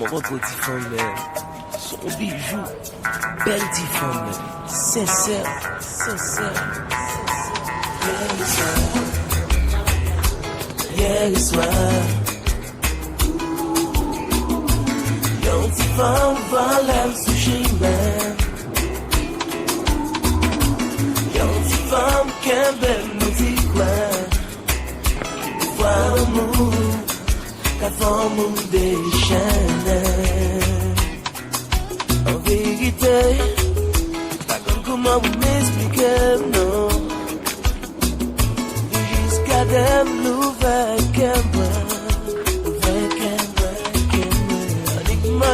mon rencontre de femme, son bijou, belle de femme, sincère, sincère. Hier soir, yon ti femme valem sou chemin. Yon ti femme kemben nou ti kwen. Voir l'amour, la femme déchaînée. En vérité, pas comme comment vous m'expliquer, non. Jusqu'à des nouvelles qu'elle voit, nouvelles qu'elle voit. Avec moi,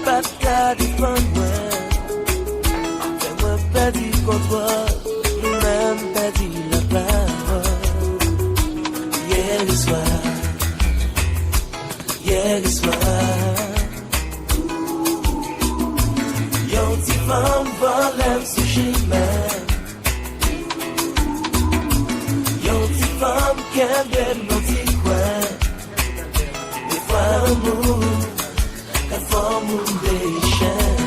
pas de cas de moi. Fais-moi pas du contrôle, même pas du la parole. Hier soir, yon ti femme volem sou chemin. Yon ti femme kemben nou ti kwen. Des fois l'amour, la forme déchaîne.